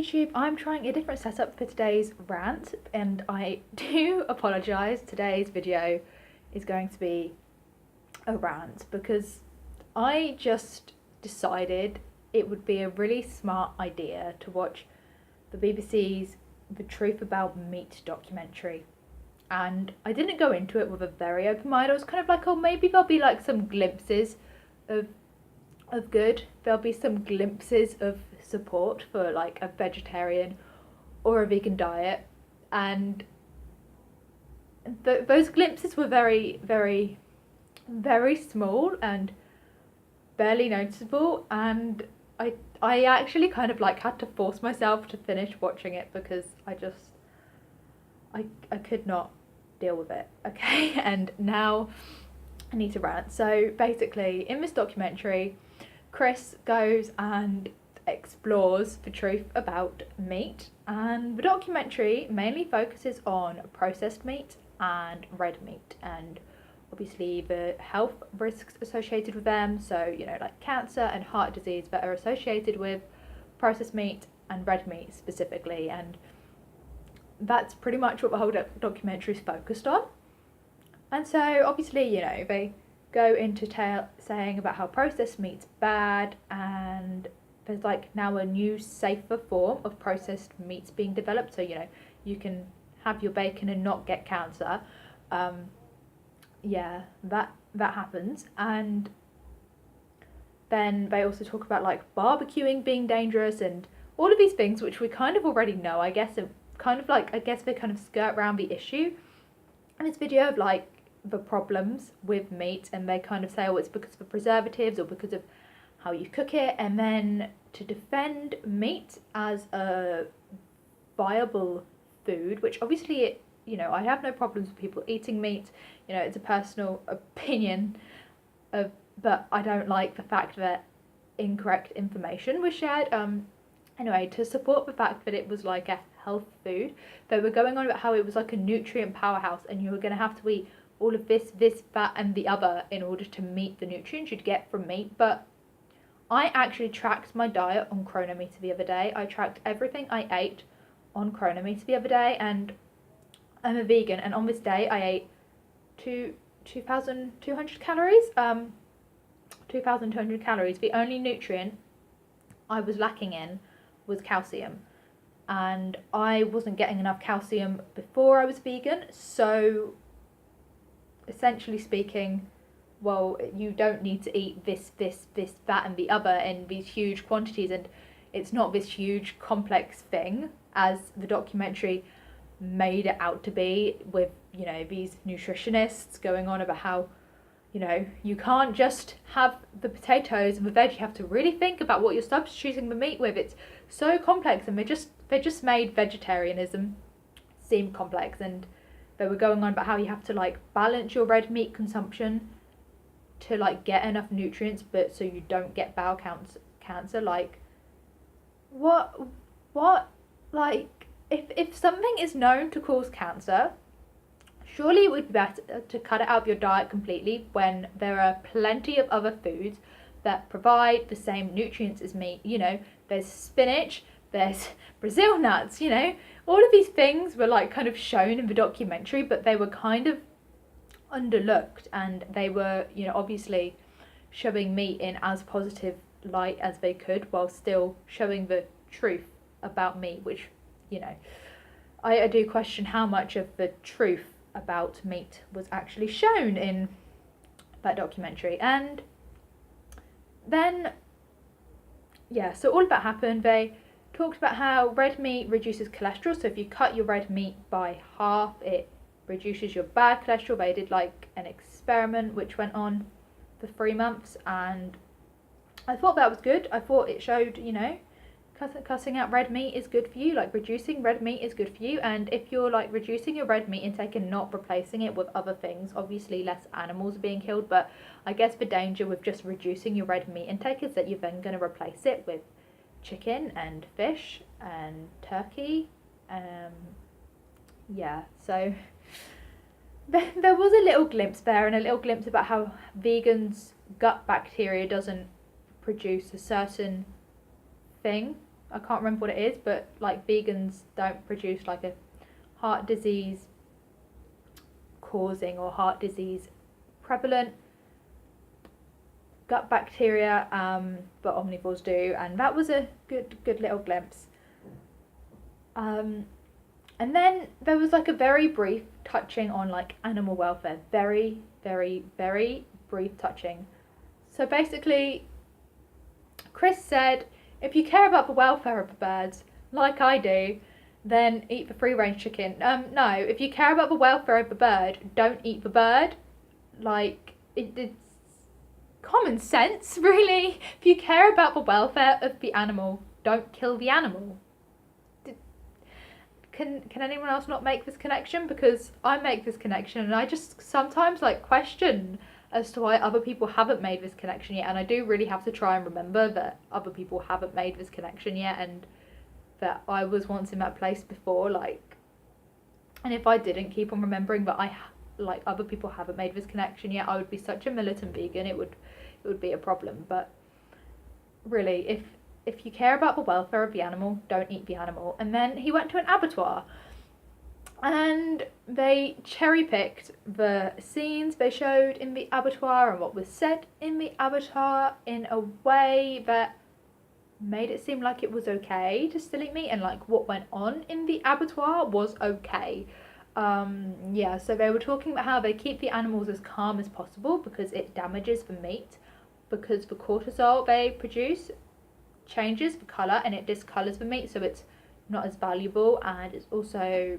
YouTube, I'm trying a different setup for today's rant, and I do apologise. Today's video is going to be a rant because I just decided it would be a really smart idea to watch the BBC's The Truth About Meat documentary. And I didn't go into it with a very open mind. I was kind of like, oh, maybe there'll be like some glimpses of good. There'll be some glimpses of support for like a vegetarian or a vegan diet, and those glimpses were very, very, very small and barely noticeable. And I actually kind of like had to force myself to finish watching it because I could not deal with it. Okay, and now I need to rant. So basically, in this documentary, Chris goes and explores the truth about meat, and the documentary mainly focuses on processed meat and red meat, and obviously the health risks associated with them. So, you know, like cancer and heart disease that are associated with processed meat and red meat specifically, and that's pretty much what the whole documentary is focused on. And so obviously, you know, they go into saying about how processed meat's bad, and there's like now a new safer form of processed meats being developed, so you know you can have your bacon and not get cancer. Yeah, that happens. And then they also talk about like barbecuing being dangerous and all of these things which we kind of already know, I guess. I guess they kind of skirt around the issue in this video of like the problems with meat, and they kind of say, oh, it's because of the preservatives or because of how you cook it. And then to defend meat as a viable food, which obviously you know, I have no problems with people eating meat, you know, it's a personal opinion but I don't like the fact that incorrect information was shared. Anyway, to support the fact that it was like a health food, they were going on about how it was like a nutrient powerhouse, and you were going to have to eat all of this, that and the other in order to meet the nutrients you'd get from meat. But I actually tracked my diet on Chronometer the other day. I tracked everything I ate on Chronometer the other day, and I'm a vegan, and on this day I ate 2,200 calories. 2,200 calories. The only nutrient I was lacking in was calcium, and I wasn't getting enough calcium before I was vegan. So essentially speaking, well, you don't need to eat this, that and the other in these huge quantities, and it's not this huge complex thing as the documentary made it out to be, with, you know, these nutritionists going on about how, you know, you can't just have the potatoes and the veg, you have to really think about what you're substituting the meat with. It's so complex, and they just made vegetarianism seem complex. And they were going on about how you have to like balance your red meat consumption to like get enough nutrients, but so you don't get bowel cancer. Like what like if something is known to cause cancer, surely it would be better to cut it out of your diet completely when there are plenty of other foods that provide the same nutrients as meat. You know, there's spinach, there's Brazil nuts, you know, all of these things were like kind of shown in the documentary, but they were kind of underlooked, and they were, you know, obviously showing meat in as positive light as they could while still showing the truth about meat, which, you know, I do question how much of the truth about meat was actually shown in that documentary. And then, yeah, so all of that happened. They talked about how red meat reduces cholesterol, so if you cut your red meat by half, it reduces your bad cholesterol. They did like an experiment which went on for 3 months, and I thought that was good. I thought it showed, you know, cutting out red meat is good for you, like reducing red meat is good for you. And if you're like reducing your red meat intake and not replacing it with other things, obviously less animals are being killed, but I guess the danger with just reducing your red meat intake is that you're then going to replace it with chicken and fish and turkey. Yeah, so there was a little glimpse there, and a little glimpse about how vegans' gut bacteria doesn't produce a certain thing. I can't remember what it is, but like vegans don't produce like a heart disease causing or heart disease prevalent gut bacteria, but omnivores do, and that was a good little glimpse. And then there was like a very brief touching on like animal welfare, very brief touching. So basically, Chris said, if you care about the welfare of the birds, like I do, then eat the free range chicken. No, if you care about the welfare of the bird, don't eat the bird. Like, it's common sense, really. If you care about the welfare of the animal, don't kill the animal. Can anyone else not make this connection? Because I make this connection, and I just sometimes like question as to why other people haven't made this connection yet, and I do really have to try and remember that other people haven't made this connection yet, and that I was once in that place before, like, and if I didn't keep on remembering that like other people haven't made this connection yet, I would be such a militant vegan, it would be a problem. But really, if you care about the welfare of the animal, don't eat the animal. And then he went to an abattoir, and they cherry-picked the scenes they showed in the abattoir and what was said in the abattoir in a way that made it seem like it was okay to still eat meat, and like what went on in the abattoir was okay. Yeah, so they were talking about how they keep the animals as calm as possible because it damages the meat, because the cortisol they produce changes the colour and it discolours the meat, so it's not as valuable, and it also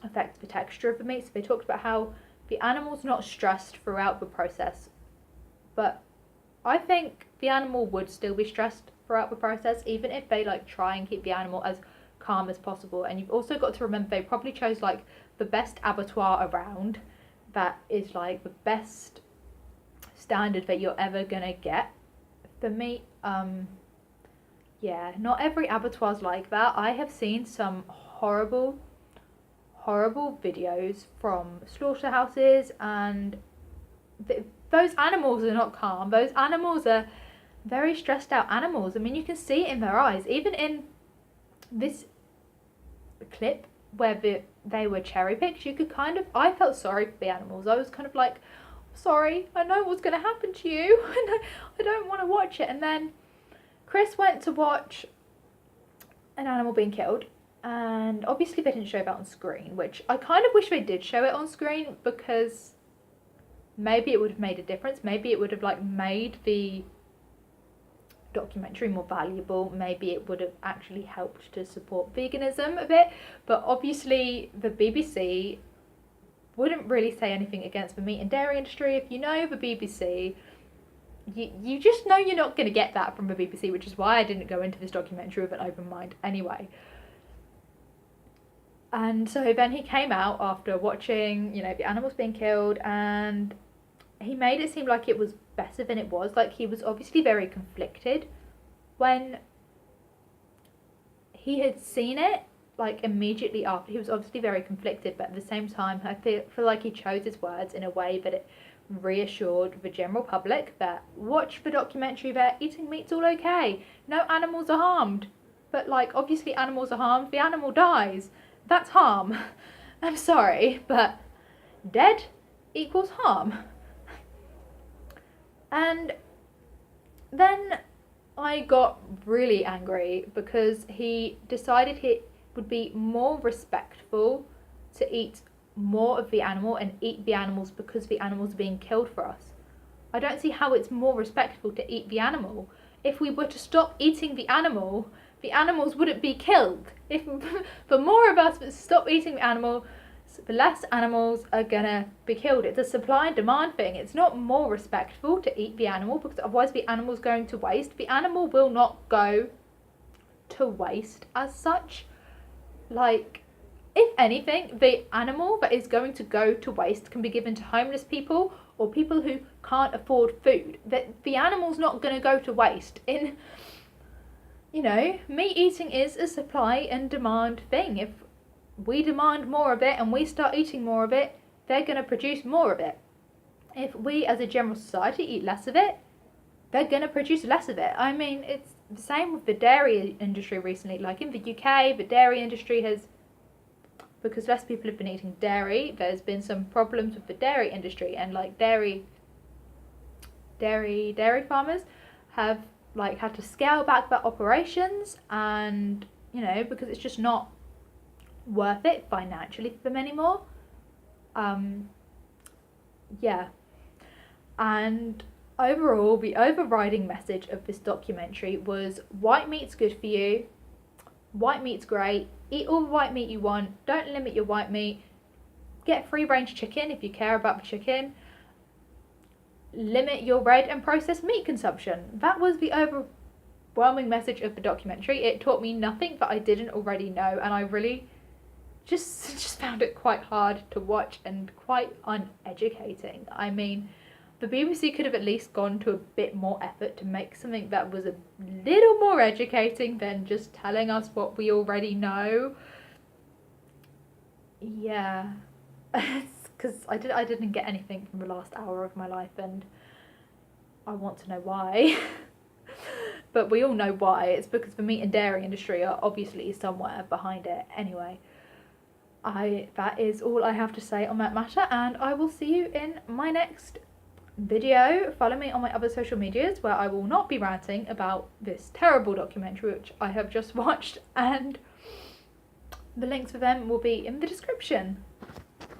affects the texture of the meat. So they talked about how the animal's not stressed throughout the process, but I think the animal would still be stressed throughout the process, even if they like try and keep the animal as calm as possible. And you've also got to remember they probably chose like the best abattoir around, that is like the best standard that you're ever gonna get for meat. Yeah, not every abattoir's like that. I have seen some horrible videos from slaughterhouses, and those animals are not calm. Those animals are very stressed out animals. I mean, you can see it in their eyes. Even in this clip where they were cherry picked, you could kind of, I felt sorry for the animals. I was kind of like, sorry, I know what's going to happen to you, and I don't want to watch it. And then Chris went to watch an animal being killed, and obviously they didn't show that on screen, which I kind of wish they did show it on screen, because maybe it would have made a difference. Maybe it would have like made the documentary more valuable. Maybe it would have actually helped to support veganism a bit. But obviously the BBC wouldn't really say anything against the meat and dairy industry. If you know the BBC, you just know you're not going to get that from the BBC, which is why I didn't go into this documentary with an open mind anyway. And so then he came out after watching, you know, the animals being killed, and he made it seem like it was better than it was. Like, he was obviously very conflicted when he had seen it, like immediately after. He was obviously very conflicted, but at the same time I feel like he chose his words in a way that it reassured the general public that watch the documentary, that eating meat's all okay, no animals are harmed. But like, obviously animals are harmed, the animal dies, that's harm. I'm sorry, but dead equals harm. And then I got really angry because he decided he would be more respectful to eat more of the animal and eat the animals because the animals are being killed for us. I don't see how it's more respectful to eat the animal. If we were to stop eating the animals wouldn't be killed. If the more of us stop eating the animal, the less animals are gonna be killed. It's a supply and demand thing. It's not more respectful to eat the animal, because otherwise the animal's going to waste. The animal will not go to waste as such. Like, if anything, the animal that is going to go to waste can be given to homeless people or people who can't afford food. That the animal's not going to go to waste. In, you know, meat eating is a supply and demand thing. If we demand more of it and we start eating more of it, they're going to produce more of it. If we as a general society eat less of it, they're going to produce less of it. I mean, the same with the dairy industry recently. Like in the UK, the dairy industry has, because less people have been eating dairy, there's been some problems with the dairy industry, and like dairy farmers have like had to scale back their operations, and you know, because it's just not worth it financially for them anymore. Yeah. And overall, the overriding message of this documentary was white meat's good for you, white meat's great, eat all the white meat you want, don't limit your white meat, get free range chicken if you care about the chicken, limit your red and processed meat consumption. That was the overwhelming message of the documentary. It taught me nothing that I didn't already know, and I really just found it quite hard to watch and quite uneducating. I mean, the BBC could have at least gone to a bit more effort to make something that was a little more educating than just telling us what we already know. Yeah, because I didn't get anything from the last hour of my life, and I want to know why. But we all know why. It's because the meat and dairy industry are obviously somewhere behind it. Anyway, that is all I have to say on that matter, and I will see you in my next video. Follow me on my other social medias where I will not be ranting about this terrible documentary which I have just watched, and the links for them will be in the description.